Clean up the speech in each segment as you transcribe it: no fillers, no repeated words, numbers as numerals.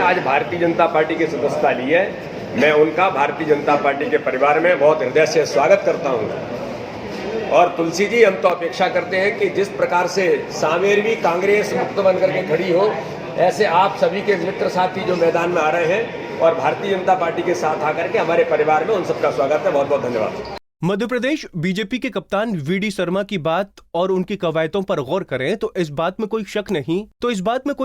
आज भारतीय जनता पार्टी की सदस्यता ली है, मैं उनका भारतीय जनता पार्टी के परिवार में बहुत हृदय से स्वागत करता हूं। और तुलसी जी, हम तो अपेक्षा करते हैं कि जिस प्रकार से सामेरवी कांग्रेस मुक्त बन करके खड़ी हो, ऐसे आप सभी के मित्र साथी जो मैदान में आ रहे हैं और भारतीय जनता पार्टी के साथ आकर के हमारे परिवार में, उन सबका स्वागत है। बहुत बहुत धन्यवाद। मध्य प्रदेश बीजेपी के कप्तान वीडी शर्मा की बात और उनकी कवायदों पर गौर करें तो इस बात में कोई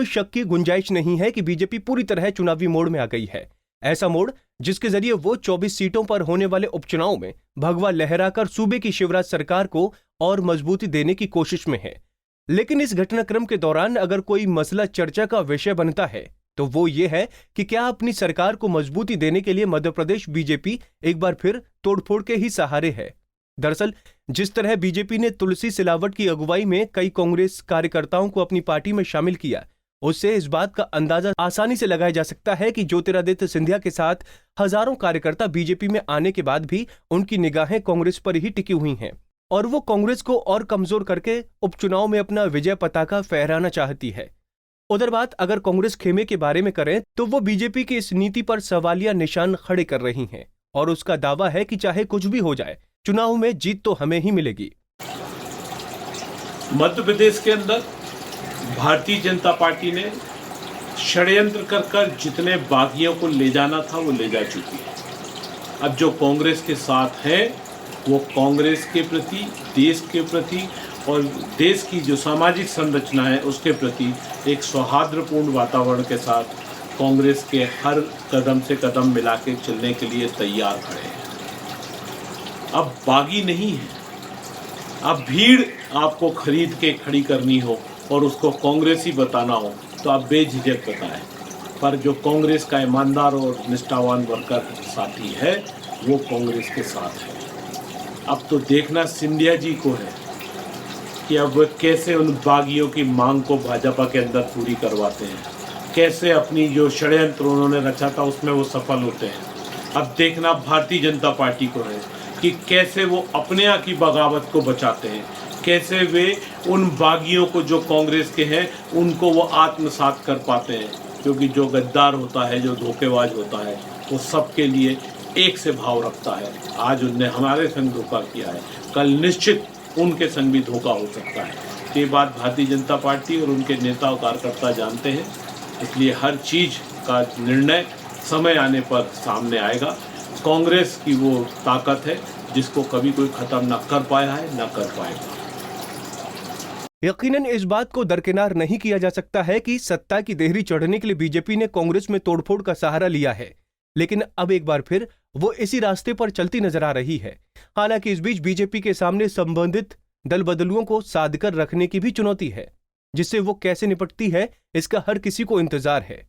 शक की गुंजाइश नहीं है कि बीजेपी पूरी तरह चुनावी मोड़ में आ गई है। ऐसा मोड़ जिसके जरिए वो 24 सीटों पर होने वाले उपचुनाव में भगवा लहराकर सूबे की शिवराज सरकार को और मजबूती देने की कोशिश में है। लेकिन इस घटनाक्रम के दौरान अगर कोई मसला चर्चा का विषय बनता है तो वो ये है कि क्या अपनी सरकार को मजबूती देने के लिए मध्य प्रदेश बीजेपी एक बार फिर तोड़फोड़ के ही सहारे है। दरअसल जिस तरह बीजेपी ने तुलसी सिलावट की अगुवाई में कई कांग्रेस कार्यकर्ताओं को अपनी पार्टी में शामिल किया, उससे इस बात का अंदाजा आसानी से लगाया जा सकता है कि ज्योतिरादित्य सिंधिया के साथ हजारों कार्यकर्ता बीजेपी में आने के बाद भी उनकी निगाहें कांग्रेस पर ही टिकी हुई हैं और वो कांग्रेस को और कमजोर करके उपचुनाव में अपना विजय पताका फहराना चाहती है। उधर बात अगर कांग्रेस खेमे के बारे में करें तो वो बीजेपी की इस नीति पर सवालिया निशान खड़े कर रही हैं और उसका दावा है कि चाहे कुछ भी हो जाए, चुनाव में जीत तो हमें ही मिलेगी। मध्य प्रदेश के अंदर भारतीय जनता पार्टी ने षड्यंत्र कर जितने बागियों को ले जाना था वो ले जा चुकी है। अब जो कांग्रेस के साथ है वो कांग्रेस के प्रति, देश के प्रति और देश की जो सामाजिक संरचना है उसके प्रति एक सौहार्दपूर्ण वातावरण के साथ कांग्रेस के हर कदम से कदम मिला के चलने के लिए तैयार खड़े हैं। अब बागी नहीं है, अब भीड़ आपको खरीद के खड़ी करनी हो और उसको कांग्रेसी बताना हो तो आप बेझिझक बताएं, पर जो कांग्रेस का ईमानदार और निष्ठावान वर्कर साथी है वो कांग्रेस के साथ है। अब तो देखना सिंधिया जी को है कि अब कैसे उन बागियों की मांग को भाजपा के अंदर पूरी करवाते हैं, कैसे अपनी जो षड्यंत्र उन्होंने रचा था उसमें वो सफल होते हैं। अब देखना भारतीय जनता पार्टी को है कि कैसे वो अपने यहाँ की बगावत को बचाते हैं, कैसे वे उन बागियों को जो कांग्रेस के हैं उनको वो आत्मसात कर पाते हैं, क्योंकि जो गद्दार होता है, जो धोखेबाज होता है, वो सबके लिए एक से भाव रखता है। आज उनने हमारे संग धोखा किया है, कल निश्चित उनके संग भी धोखा हो सकता है। ये बात भारतीय जनता पार्टी और उनके नेता और कार्यकर्ता जानते हैं, इसलिए हर चीज़ का निर्णय समय आने पर सामने आएगा। कांग्रेस की वो ताकत है जिसको कभी कोई खत्म ना कर पाया है, ना कर पाएगा। यकीनन इस बात को दरकिनार नहीं किया जा सकता है कि सत्ता की देहरी चढ़ने के लिए बीजेपी ने कांग्रेस में तोड़फोड़ का सहारा लिया है, लेकिन अब एक बार फिर वो इसी रास्ते पर चलती नजर आ रही है। हालांकि इस बीच बीजेपी के सामने संबंधित दल बदलुओं को साध कर रखने की भी चुनौती है, जिससे वो कैसे निपटती है इसका हर किसी को इंतजार है।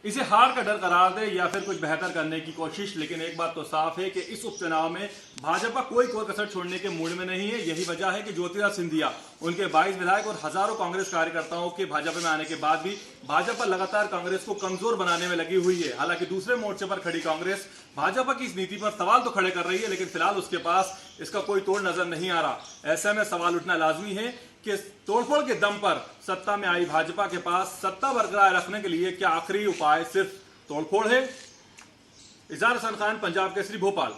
इसे हार का डर करार दे या फिर कुछ बेहतर करने की कोशिश, लेकिन एक बात तो साफ है कि इस उपचुनाव में भाजपा कोई कसर छोड़ने के मूड में नहीं है। यही वजह है कि ज्योतिरादित्य सिंधिया, उनके 22 विधायक और हजारों कांग्रेस कार्यकर्ताओं के भाजपा में आने के बाद भी भाजपा लगातार कांग्रेस को कमजोर बनाने में लगी हुई है। हालांकि दूसरे मोर्चे पर खड़ी कांग्रेस भाजपा की इस नीति पर सवाल तो खड़े कर रही है, लेकिन फिलहाल उसके पास इसका कोई तोड़ नजर नहीं आ रहा। ऐसे में सवाल उठना लाजमी है कि तोड़फोड़ के दम पर सत्ता में आई भाजपा के पास सत्ता बरकरार रखने के लिए क्या आखिरी उपाय सिर्फ तोड़फोड़ है? इज़हार हसन खान, पंजाब केसरी, भोपाल।